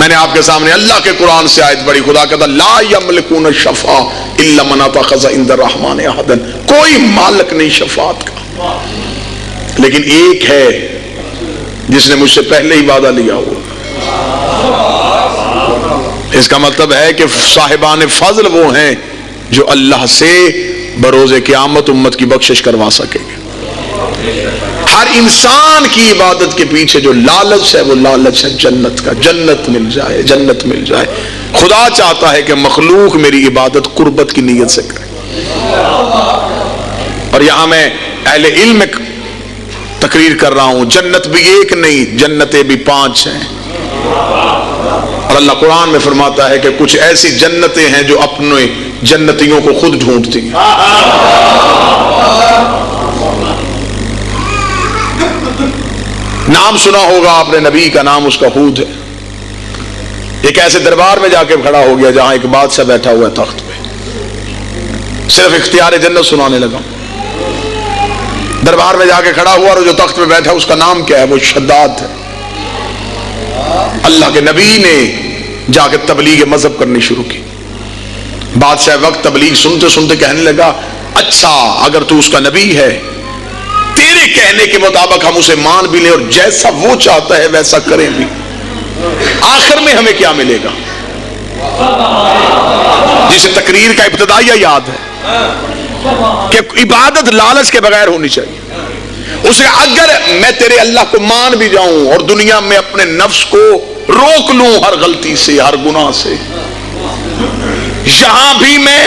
میں نے آپ کے سامنے اللہ کے قرآن سے آیت پڑھی، خدا کہتا لا یملکون الشفاء الا من اتخذ عند الرحمن عہدا، کوئی مالک نہیں شفاعت کا لیکن ایک ہے جس نے مجھ سے پہلے ہی وعدہ لیا ہوا۔ اس کا مطلب ہے کہ صاحبان فضل وہ ہیں جو اللہ سے بروز قیامت امت کی بخشش کروا سکیں گے۔ ہر انسان کی عبادت کے پیچھے جو لالچ ہے وہ لالچ ہے جنت کا، جنت مل جائے، جنت مل جائے۔ خدا چاہتا ہے کہ مخلوق میری عبادت قربت کی نیت سے کرے۔ اور یہاں میں اہل علم تقریر کر رہا ہوں، جنت بھی ایک نہیں، جنتیں بھی 5 ہیں۔ اور اللہ قرآن میں فرماتا ہے کہ کچھ ایسی جنتیں ہیں جو اپنے جنتیوں کو خود ڈھونڈتی ہیں۔ نام سنا ہوگا آپ نے نبی کا، نام اس کا ہود ہے۔ ایک ایسے دربار میں جا کے کھڑا ہو گیا جہاں ایک بادشاہ بیٹھا ہوا ہے تخت پہ، صرف اختیار جنت سنانے لگا۔ دربار میں جا کے کھڑا ہوا اور جو تخت پہ بیٹھا اس کا نام کیا ہے؟ وہ شداد ہے۔ اللہ کے نبی نے جا کے تبلیغ مذہب کرنی شروع کی۔ بادشاہ وقت تبلیغ سنتے سنتے کہنے لگا اچھا اگر تو اس کا نبی ہے، تیرے کہنے کے مطابق ہم اسے مان بھی لیں اور جیسا وہ چاہتا ہے ویسا کریں بھی، آخر میں ہمیں کیا ملے گا؟ جسے تقریر کا ابتدائیہ یاد ہے کہ عبادت لالچ کے بغیر ہونی چاہیے۔ اسے اگر میں تیرے اللہ کو مان بھی جاؤں اور دنیا میں اپنے نفس کو روک لوں ہر غلطی سے، ہر گناہ سے، یہاں بھی میں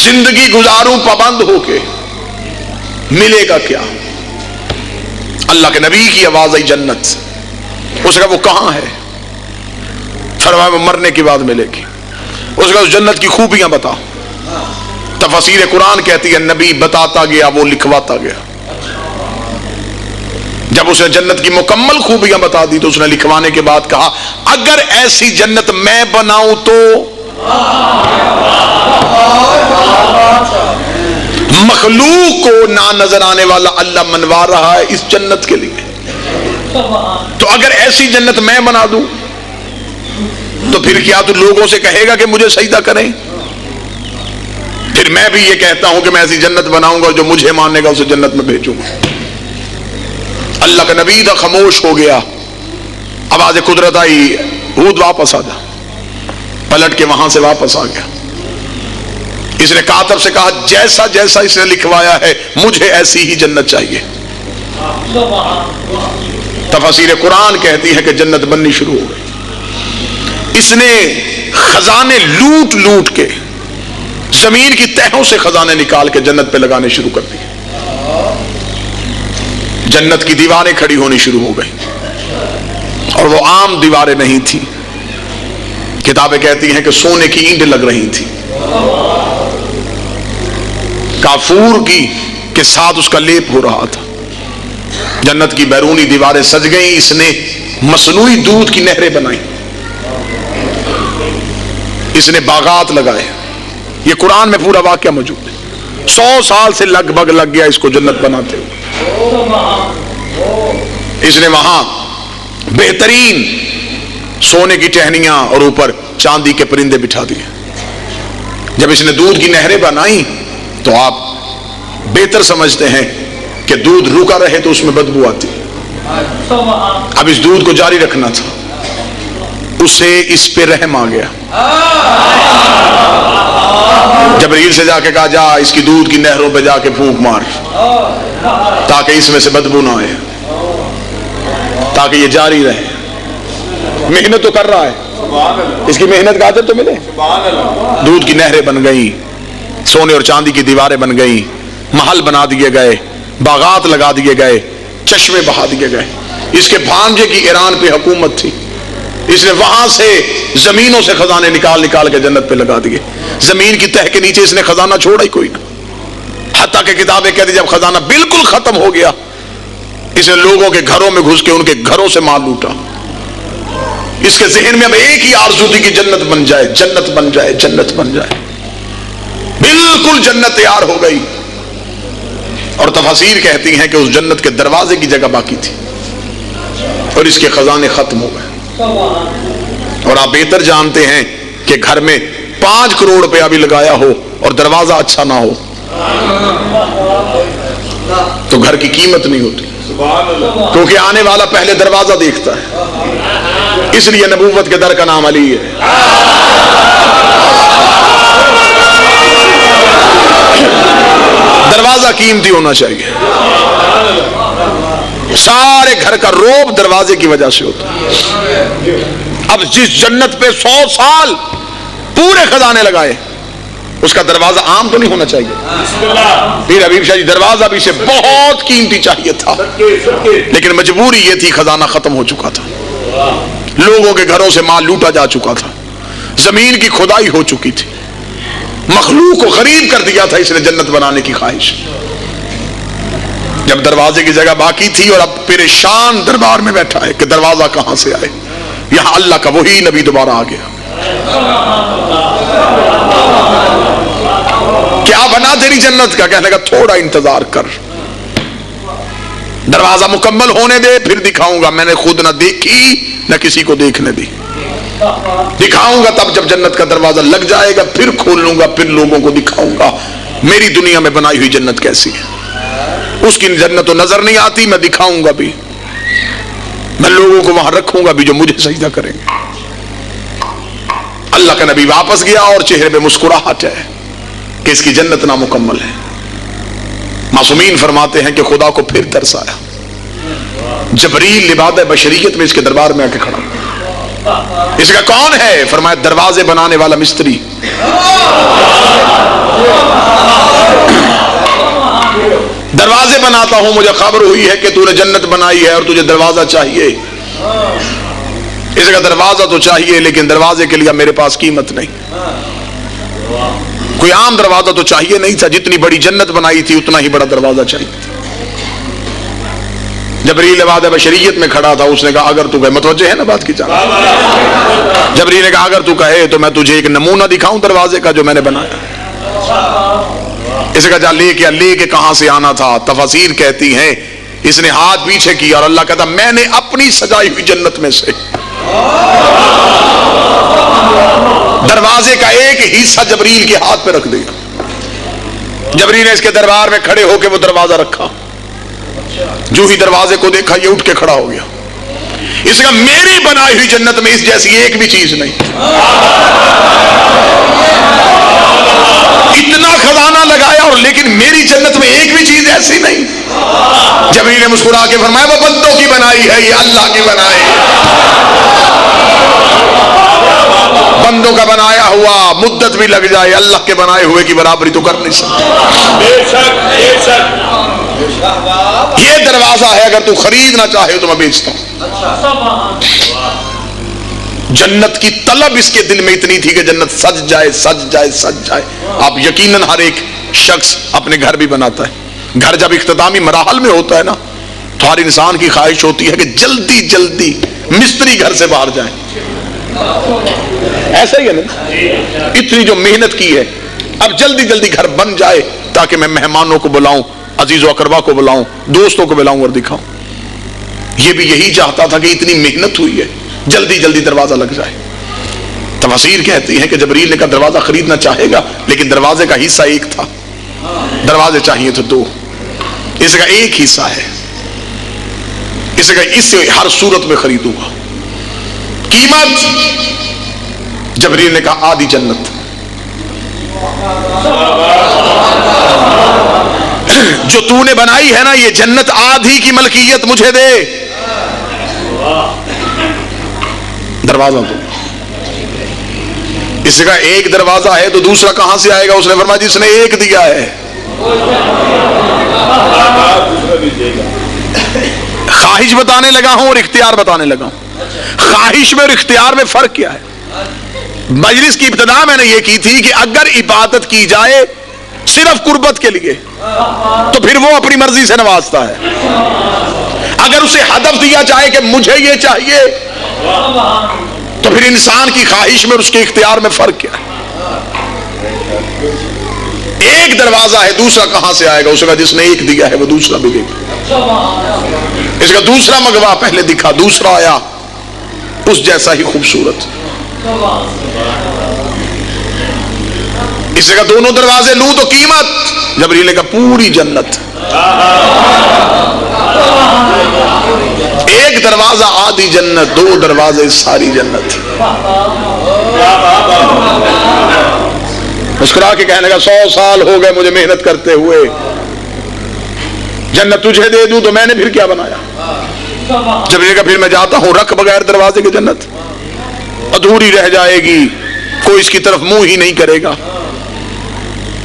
زندگی گزاروں پابند ہو کے، ملے گا کیا؟ اللہ کے نبی کی آواز آئی جنت سے۔ اس کا وہ کہاں ہے؟ فرمایا وہ مرنے کے بعد ملے گی۔ اس کا اس جنت کی خوبیاں بتا۔ تفسیر قرآن کہتی ہے نبی بتاتا گیا، وہ لکھواتا گیا۔ جب اس نے جنت کی مکمل خوبیاں بتا دی تو اس نے لکھوانے کے بعد کہا اگر ایسی جنت میں بناؤں تو مخلوق کو نہ نظر آنے والا اللہ منوا رہا ہے اس جنت کے لیے، تو اگر ایسی جنت میں بنا دوں تو پھر کیا تو لوگوں سے کہے گا کہ مجھے سجدہ کریں؟ پھر میں بھی یہ کہتا ہوں کہ میں ایسی جنت بناؤں گا جو مجھے ماننے گا اسے جنت میں بھیجوں گا۔ اللہ کا نبی تھا، خاموش ہو گیا۔ آواز قدرت آئی ہود واپس آ جا، پلٹ کے وہاں سے واپس آ گیا۔ اس نے کاتب سے کہا جیسا جیسا اس نے لکھوایا ہے مجھے ایسی ہی جنت چاہیے۔ تفسیر قرآن کہتی ہے کہ جنت بننی شروع ہو گئی۔ اس نے خزانے لوٹ لوٹ کے زمین کی تہوں سے خزانے نکال کے جنت پہ لگانے شروع کر دیے۔ جنت کی دیواریں کھڑی ہونی شروع ہو گئی اور وہ عام دیواریں نہیں تھی، کتابیں کہتی ہیں کہ سونے کی اینٹ لگ رہی تھی، کافور کی کے ساتھ اس کا لیپ ہو رہا تھا۔ جنت کی بیرونی دیواریں سج گئیں۔ اس نے مصنوعی دودھ کی نہریں بنائی، اس نے باغات لگائے۔ یہ قرآن میں پورا واقعہ موجود ہے۔ 100 سال سے لگ بھگ لگ گیا اس کو جنت بناتے ہوئے۔ اس نے وہاں بہترین سونے کی ٹہنیاں اور اوپر چاندی کے پرندے بٹھا دیے۔ جب اس نے دودھ کی نہریں بنائی تو آپ بہتر سمجھتے ہیں کہ دودھ رکا رہے تو اس میں بدبو آتی، اب اس دودھ کو جاری رکھنا تھا۔ اسے اس پہ رحم آ گیا۔ جبریل سے جا کے کہا جا اس کی دودھ کی نہروں پہ جا کے پھونک مار تاکہ اس میں سے بدبو نہ آئے، تاکہ یہ جاری رہے۔ محنت تو کر رہا ہے، اس کی محنت کا اجر تو ملے۔ دودھ کی نہریں بن گئی، سونے اور چاندی کی دیواریں بن گئی، محل بنا دیے گئے، باغات لگا دیے گئے، چشمے بہا دیے گئے۔ اس کے بھانجے کی ایران پہ حکومت تھی، اس نے وہاں سے زمینوں سے خزانے نکال نکال کے جنت پہ لگا دیے۔ زمین کی تہ کے نیچے اس نے خزانہ چھوڑا ہی کوئی نہ، حتیٰ کہ کتابیں کہتی جب خزانہ بالکل ختم ہو گیا اس نے لوگوں کے گھروں میں گھس کے ان کے گھروں سے مال لوٹا۔ اس کے ذہن میں اب ایک ہی آرزو تھی کہ جنت بن جائے، جنت بن جائے، جنت بن جائے۔ بالکل جنت تیار ہو گئی اور تفاسیر کہتی ہیں کہ اس جنت کے دروازے کی جگہ باقی تھی اور اس کے خزانے ختم ہو گئے۔ اور آپ بہتر جانتے ہیں کہ گھر میں 5 کروڑ روپیہ بھی لگایا ہو اور دروازہ اچھا نہ ہو تو گھر کی قیمت نہیں ہوتی، کیونکہ آنے والا پہلے دروازہ دیکھتا ہے۔ اس لیے نبوت کے در کا نام علی ہے۔ دروازہ قیمتی ہونا چاہیے۔ سارے گھر کا روب دروازے کی وجہ سے ہوتا ہے۔ اب جس جنت پہ 100 سال پورے خزانے لگائے، اس کا دروازہ عام تو نہیں ہونا چاہیے۔ پیر حبیب شاہ جی دروازہ بھی سے بہت قیمتی چاہیے تھا، لیکن مجبوری یہ تھی خزانہ ختم ہو چکا تھا، لوگوں کے گھروں سے مال لوٹا جا چکا تھا، زمین کی کھدائی ہو چکی تھی، مخلوق کو غریب کر دیا تھا اس نے جنت بنانے کی خواہش۔ جب دروازے کی جگہ باقی تھی اور اب پریشان دربار میں بیٹھا ہے کہ دروازہ کہاں سے آئے، یہاں اللہ کا وہی نبی دوبارہ آ گیا۔ کیا بنا تیری جنت کا؟ کہنے کا تھوڑا انتظار کر، دروازہ مکمل ہونے دے پھر دکھاؤں گا۔ میں نے خود نہ دیکھی نہ کسی کو دیکھنے دی، دکھاؤں گا تب جب جنت کا دروازہ لگ جائے گا، پھر کھول لوں گا، پھر لوگوں کو دکھاؤں گا میری دنیا میں بنائی ہوئی جنت کیسی ہے۔ اس کی جنت تو نظر نہیں آتی، میں دکھاؤں گا بھی، میں لوگوں کو وہاں رکھوں گا بھی جو مجھے سجدہ کریں گے۔ اللہ کا نبی واپس گیا اور چہرے پہ مسکراہٹ ہے کہ اس کی جنت نامکمل ہے۔ معصومین فرماتے ہیں کہ خدا کو پھر ترس آیا، جبریل لباد بشریت میں اس کے دربار میں آ کے کھڑا، اس کا کون ہے؟ فرمایا دروازے بنانے والا مستری۔ دروازے بناتا ہوں، مجھے خبر ہوئی ہے کہ تو نے جنت بنائی ہے اور تجھے دروازہ چاہیے۔ اس کا دروازہ تو چاہیے لیکن دروازے کے لیے میرے پاس قیمت نہیں، کوئی عام دروازہ تو چاہیے نہیں تھا، جتنی بڑی جنت بنائی تھی اتنا ہی بڑا دروازہ چاہیے تھا۔ جبریل لباد بشریت میں کھڑا تھا، اس نے کہا اگر تو کہے، متوجہ ہے نا بات کی جان، جبریل نے کہا اگر تو کہے تو میں تجھے ایک نمونہ دکھاؤں دروازے کا جو میں نے بنایا۔ اس کا جا لے کے کہاں سے آنا تھا؟ تفاسیر کہتی ہیں اس نے ہاتھ پیچھے کیا اور اللہ کہتا میں نے اپنی سجائی ہوئی جنت میں سے دروازے کا ایک حصہ جبریل کے ہاتھ پہ رکھ دیا۔ جبریل نے اس کے دربار میں کھڑے ہو کے وہ دروازہ رکھا، جو ہی دروازے کو دیکھا یہ اٹھ کے کھڑا ہو گیا۔ اس کا میری بنائی ہوئی جنت میں اس جیسی ایک بھی چیز نہیں، اتنا خزانہ لگایا اور لیکن میری جنت میں ایک بھی چیز ایسی نہیں۔ جبریل نے مسکرا کے فرمایا وہ بندوں کی بنائی ہے، یہ اللہ کی بنائی ہے۔ بندوں کا بنایا ہوا مدت بھی لگ جائے، اللہ کے بنائے ہوئے کی برابری تو کر نہیں سکتا۔ یہ دروازہ ہے، اگر تو خریدنا چاہے تو میں بیچتا ہوں۔ جنت کی طلب اس کے دل میں اتنی تھی کہ جنت سج جائے سج جائے سج جائے۔ آپ یقیناً ہر ایک شخص اپنے گھر بھی بناتا ہے، گھر جب اختتامی مراحل میں ہوتا ہے نا تو ہر انسان کی خواہش ہوتی ہے کہ جلدی جلدی مستری گھر سے باہر جائیں، ایسا ہی ہے نا؟ اتنی جو محنت کی ہے اب جلدی جلدی گھر بن جائے تاکہ میں مہمانوں کو بلاؤں، عزیز و اقربا کو بلاؤں، دوستوں کو بلاؤں اور دکھاؤں۔ یہ بھی یہی چاہتا تھا کہ اتنی محنت ہوئی ہے جلدی جلدی دروازہ لگ جائے۔ تفاسیر کہتی ہیں کہ جبریل نے کہا دروازہ خریدنا چاہے گا، لیکن دروازے کا حصہ ایک تھا، دروازے چاہیے تو 2، اس کا ایک حصہ ہے، اس کا اس سے ہر صورت میں خریدوں گا۔ قیمت جبریل نے کہا آدھی جنت۔ جو تو نے بنائی ہے نا یہ جنت، آدھی کی ملکیت مجھے دے۔ دروازہ تو اس کا ایک دروازہ ہے تو دوسرا کہاں سے آئے گا؟ اس نے فرمایا جس نے ایک دیا ہے۔ خواہش بتانے لگا ہوں اور اختیار بتانے لگا ہوں۔ خواہش میں اور اختیار میں فرق کیا ہے؟ مجلس کی ابتدا میں نے یہ کی تھی کہ اگر عبادت کی جائے صرف قربت کے لیے تو پھر وہ اپنی مرضی سے نوازتا ہے، اگر اسے ہدف دیا جائے کہ مجھے یہ چاہیے تو پھر انسان کی خواہش میں اور اس کے اختیار میں فرق کیا ہے؟ ایک دروازہ ہے، دوسرا کہاں سے آئے گا؟ اس کا جس نے ایک دیا ہے وہ دوسرا بھی دے گا۔ اس کا دوسرا مغوا پہلے دکھا، دوسرا آیا، اس جیسا ہی خوبصورت. اس نے کہا دونوں دروازے لوں تو قیمت. جبریل نے کہا پوری جنت. ایک دروازہ آدھی جنت, دو دروازے ساری جنت. مسکرا کے کہنے لگا 100 سال ہو گئے مجھے محنت کرتے ہوئے, جنت تجھے دے دوں تو میں نے پھر کیا بنایا. جبریل کہا پھر میں جاتا ہوں, رکھ بغیر دروازے کے جنت ادھوری رہ جائے گی, کوئی اس کی طرف منہ ہی نہیں کرے گا.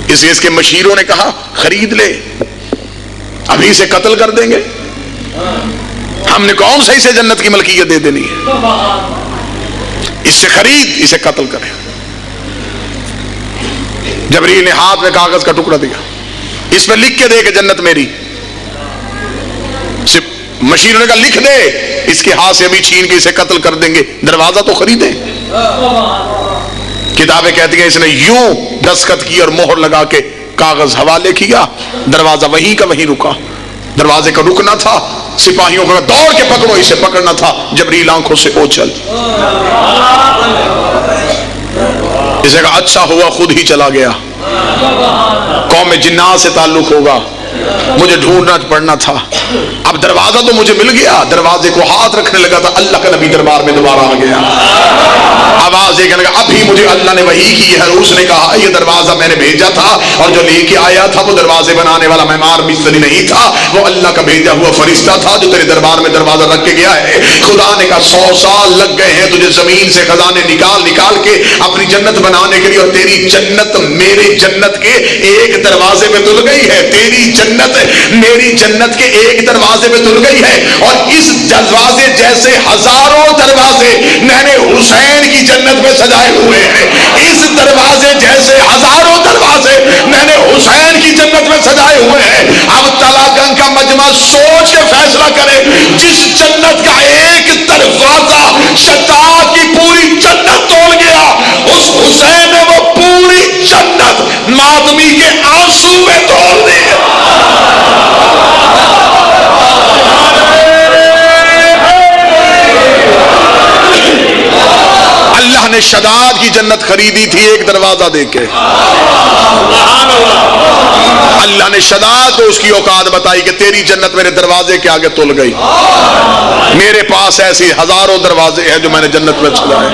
اس کے مشیروں نے کہا خرید لے, ابھی سے قتل کر دیں گے, ہم نے کون صحیح سے جنت کی ملکیت دے دینی ہے, اس سے خرید, اسے قتل کریں. جبریل نے ہاتھ میں کاغذ کا ٹکڑا دیا, اس میں لکھ کے دے کہ جنت میری. مشیروں نے کہا لکھ دے, اس کے ہاتھ سے ابھی چھین کے اسے قتل کر دیں گے, دروازہ تو خریدیں. کتابیں کہتی ہیں اس نے یوں دستخط کی اور مہر لگا کے کاغذ حوالے کیا, دروازہ وہیں کا وہیں رکا. دروازے کا رکنا تھا, سپاہیوں کا دوڑ کے پکڑو, اسے پکڑنا تھا. جبریل آنکھوں سے اوچھل. اسے کہا اچھا ہوا خود ہی چلا گیا, قوم جنات سے تعلق ہوگا, مجھے ڈھونڈنا پڑنا تھا. اب دروازہ تو مجھے مل گیا, دروازے کو ہاتھ رکھنے لگا تھا, اللہ کا نبی دربار میں دوبارہ آ گیا. آواز یہ کہنے لگا ابھی مجھے اللہ نے وحی کی ہے, اس نے کہا یہ دروازہ میں نے بھیجا تھا, اور جو لے کے آیا تھا وہ دروازے بنانے والا معمار مستری نہیں تھا, وہ اللہ کا بھیجا ہوا فرشتہ تھا جو تیرے دربار میں دروازہ رکھ کے گیا ہے. خدا نے کہا 100 سال لگ گئے ہیں تجھے زمین سے خزانے نکال نکال کے اپنی جنت بنانے کے لیے, اور تیری جنت میرے جنت کے ایک دروازے پہ تل گئی ہے. تیری جنت میری جنت کے ایک دروازے پہ تل گئی ہے, اور اس دروازے جیسے ہزاروں دروازے میں نے حسین کی جنت میں سجائے ہوئے ہیں. اس دروازے جیسے ہزاروں دروازے میں نے حسین کی جنت میں سجائے ہوئے ہیں. اب تلا گنگ کا مجمع سوچ کے فیصلہ کرے, جس جنت کا ایک دروازہ شتاب کی پوری جنت توڑ گیا, اس حسین نے وہ پوری جنت ماتمی کے آنسو میں توڑ دی. اللہ نے شداد کی جنت خریدی تھی ایک دروازہ دے کے. اللہ نے شداد کو اس کی اوقات بتائی کہ تیری جنت میرے دروازے کے آگے تل گئی. میرے پاس ایسی ہزاروں دروازے ہیں جو میں نے جنت میں چلائے.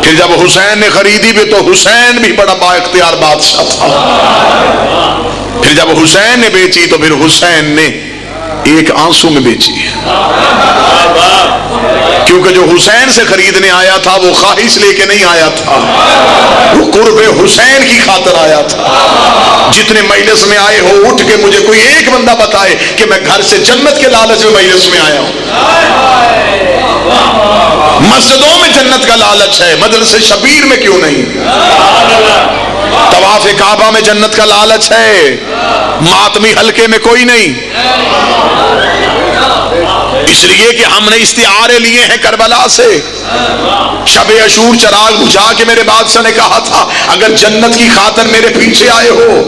پھر جب حسین نے خریدی بھی تو حسین بھی بڑا با اختیار بادشاہ تھا. پھر جب حسین نے بیچی تو پھر حسین نے ایک آنسو میں بیچی, کیونکہ جو حسین سے خریدنے آیا تھا وہ خواہش لے کے نہیں آیا تھا, وہ قرب حسین کی خاطر آیا تھا. جتنے مجلس میں آئے ہو اٹھ کے مجھے کوئی ایک بندہ بتائے کہ میں گھر سے جنت کے لالچ میں مجلس میں آیا ہوں. مسجدوں میں جنت کا لالچ ہے, مجلس شبیر میں کیوں نہیں؟ طواف کعبہ میں جنت کا لالچ ہے, ماتمی حلقے میں کوئی نہیں. اس لیے کہ ہم نے استعارے لیے ہیں کربلا سے. شب عاشور چراغ بجھا کے میرے بادشاہ نے کہا تھا اگر جنت کی خاطر میرے پیچھے آئے ہو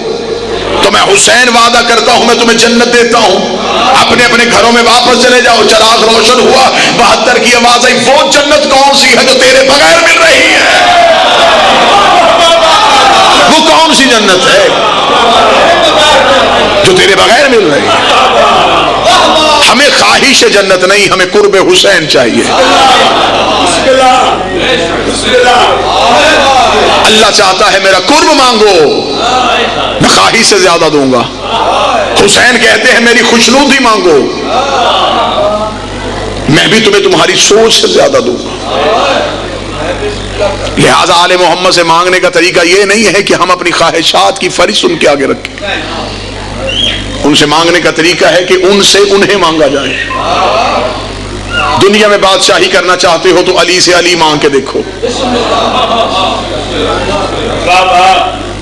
تو میں حسین وعدہ کرتا ہوں میں تمہیں جنت دیتا ہوں, اپنے اپنے گھروں میں واپس چلے جاؤ. چراغ روشن ہوا, 72 کی آواز آئی, وہ جنت کون سی ہے جو تیرے بغیر مل رہی ہے؟ وہ کون سی جنت ہے جو تیرے بغیر مل رہی ہے؟ ہمیں خواہش جنت نہیں, ہمیں قرب حسین چاہیے. اللہ چاہتا ہے میرا قرب مانگو, میں خواہش سے زیادہ دوں گا. حسین کہتے ہیں میری خوشنودی مانگو, میں بھی تمہیں تمہاری سوچ سے زیادہ دوں گا. لہذا آل محمد سے مانگنے کا طریقہ یہ نہیں ہے کہ ہم اپنی خواہشات کی فہرست ان کے آگے رکھیں. ان سے مانگنے کا طریقہ ہے کہ ان سے انہیں مانگا جائے. دنیا میں بادشاہی کرنا چاہتے ہو تو علی سے علی مانگ کے دیکھو.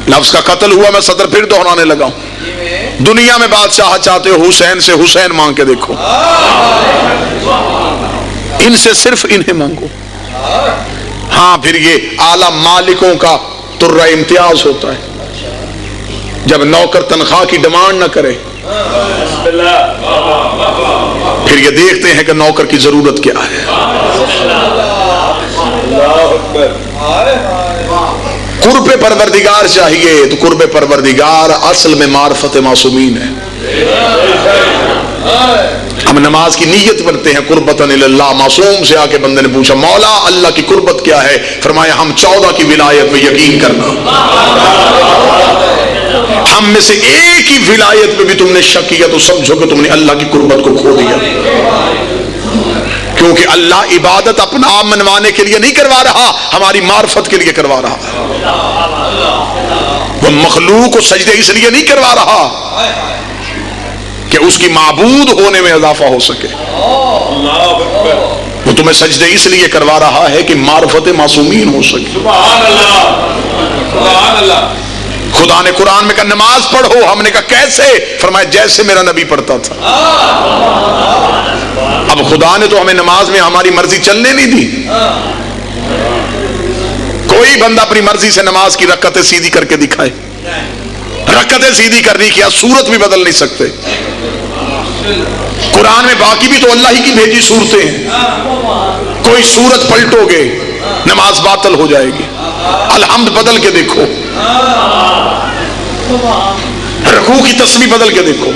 لفظ کا قتل ہوا, میں صدر پھر دہرانے لگا ہوں. دنیا میں بادشاہ چاہتے ہو حسین سے حسین مانگ کے دیکھو. ان سے صرف انہیں مانگو. ہاں پھر یہ اعلی مالکوں کا ترہ امتیاز ہوتا ہے جب نوکر تنخواہ کی ڈیمانڈ نہ کرے, پھر یہ دیکھتے ہیں کہ نوکر کی ضرورت کیا ہے. قرب پروردگار چاہیے تو قرب پروردگار اصل میں معرفت معصومین ہے. ہم نماز کی نیت پڑھتے ہیں قربتاً اللہ. معصوم سے آ کے بندے نے پوچھا مولا اللہ کی قربت کیا ہے؟ فرمایا ہم 14 کی ولایت پہ یقین کرنا. ہم میں سے ایک ہی ولایت پہ بھی تم نے شک کیا تو سمجھو کہ تم نے اللہ کی قربت کو کھو دیا. کیونکہ اللہ عبادت اپنا آپ منوانے کے لیے نہیں کروا رہا, ہماری معرفت کے لیے کروا رہا. وہ مخلوق کو سجدے اس لیے نہیں کروا رہا کہ اس کی معبود ہونے میں اضافہ ہو سکے. وہ تمہیں سجدے اس لیے کروا رہا ہے کہ معرفت معصومین ہو سکے. خدا نے قرآن میں کہا نماز پڑھو. ہم نے کہا کیسے؟ فرمایا جیسے میرا نبی پڑھتا تھا. اب خدا نے تو ہمیں نماز میں ہماری مرضی چلنے نہیں دی. کوئی بندہ اپنی مرضی سے نماز کی رکعتیں سیدھی کر کے دکھائے. رکعتیں سیدھی کرنی کیا صورت بھی بدل نہیں سکتے. قرآن میں باقی بھی تو اللہ ہی کی بھیجی صورتیں ہیں. کوئی صورت پلٹو گے نماز باطل ہو جائے گی. الحمد بدل کے دیکھو, رکوع کی تسبیح بدل کے دیکھو,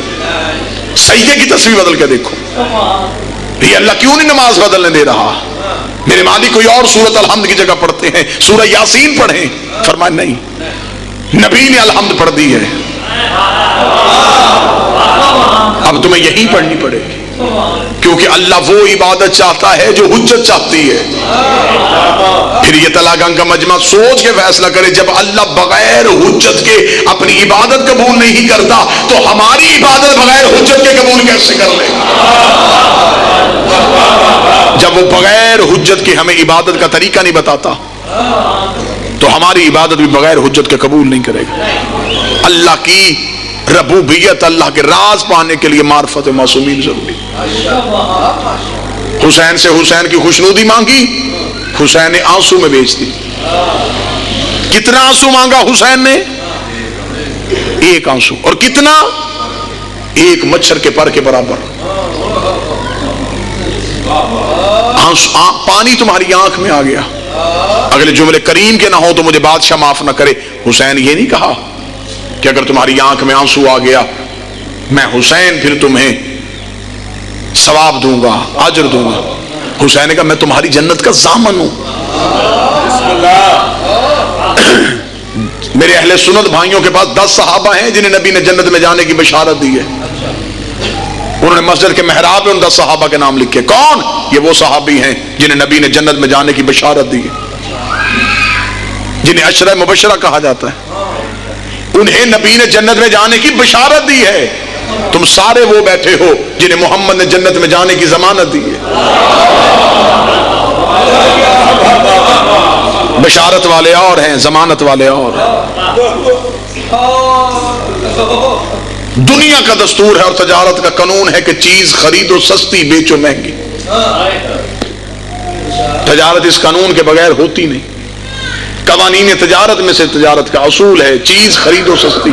سجدے کی تسبیح بدل کے دیکھو. یہ اللہ کیوں نہیں نماز بدلنے دے رہا؟ میرے مالک کوئی اور سورت الحمد کی جگہ پڑھتے ہیں, سورہ یاسین پڑھیں. فرمایا نہیں, نبی نے الحمد پڑھ دی ہے, اب تمہیں یہی پڑھنی پڑے گی. کیونکہ اللہ وہ عبادت چاہتا ہے جو حجت چاہتی ہے. پھر یہ طلاقان کا مجمع سوچ کے فیصلہ کرے, جب اللہ بغیر حجت کے اپنی عبادت قبول نہیں کرتا تو ہماری عبادت بغیر حجت کے قبول کیسے کر لے گا؟ جب وہ بغیر حجت کے ہمیں عبادت کا طریقہ نہیں بتاتا تو ہماری عبادت بھی بغیر حجت کے قبول نہیں کرے گا. اللہ کی ربوبیت, اللہ کے راز پانے کے لیے معرفت معصومین ضروری. حسین سے حسین کی خوشنودی مانگی, حسین نے آنسو میں بیچ دی. کتنا آنسو مانگا حسین نے؟ ایک آنسو. اور کتنا؟ ایک مچھر کے پر کے برابر. پانی تمہاری آنکھ میں آ گیا. اگلے جملے کریم کے نہ ہو تو مجھے بادشاہ معاف نہ کرے. حسین یہ نہیں کہا کہ اگر تمہاری آنکھ میں آنسو آ گیا میں حسین پھر تمہیں ثواب دوں گا, اجر دوں گا. حسین نے کہا میں تمہاری جنت کا ضامن ہوں. میرے اہل سنت بھائیوں کے پاس 10 صحابہ ہیں جنہیں نبی نے جنت میں جانے کی بشارت دی ہے. انہوں نے مسجد کے محراب میں ان 10 صحابہ کے نام لکھے. کون؟ یہ وہ صحابی ہیں جنہیں نبی نے جنت میں جانے کی بشارت دی ہے, جنہیں عشرہ مبشرہ کہا جاتا ہے. انہیں نبی نے جنت میں جانے کی بشارت دی ہے. تم سارے وہ بیٹھے ہو جنہیں محمد نے جنت میں جانے کی ضمانت دی ہے. بشارت والے اور ہیں, ضمانت والے اور. دنیا کا دستور ہے اور تجارت کا قانون ہے کہ چیز خریدو سستی, بیچو مہنگی. تجارت اس قانون کے بغیر ہوتی نہیں. قوانین تجارت میں سے تجارت کا اصول ہے چیز خریدو سستی,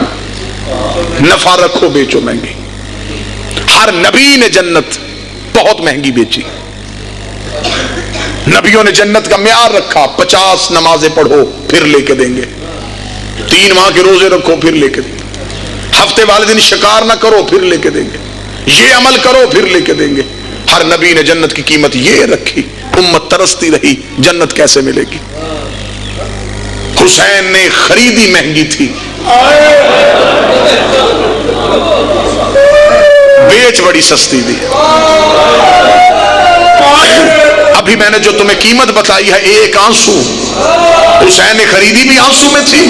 نفع رکھو بیچو مہنگی. ہر نبی نے جنت بہت مہنگی بیچی. نبیوں نے جنت کا معیار رکھا, 50 نمازیں پڑھو پھر لے کے دیں گے, 3 ماہ کے روزے رکھو پھر لے کے دیں گے, ہفتے والے دن شکار نہ کرو پھر لے کے دیں گے, یہ عمل کرو پھر لے کے دیں گے. ہر نبی نے جنت کی قیمت یہ رکھی. امت ترستی رہی جنت کیسے ملے گی. حسین نے خریدی مہنگی تھی, بیچ بڑی سستی دی. ابھی میں نے جو تمہیں قیمت بتائی ہے ایک آنسو, حسین نے خریدی بھی آنسو میں تھی.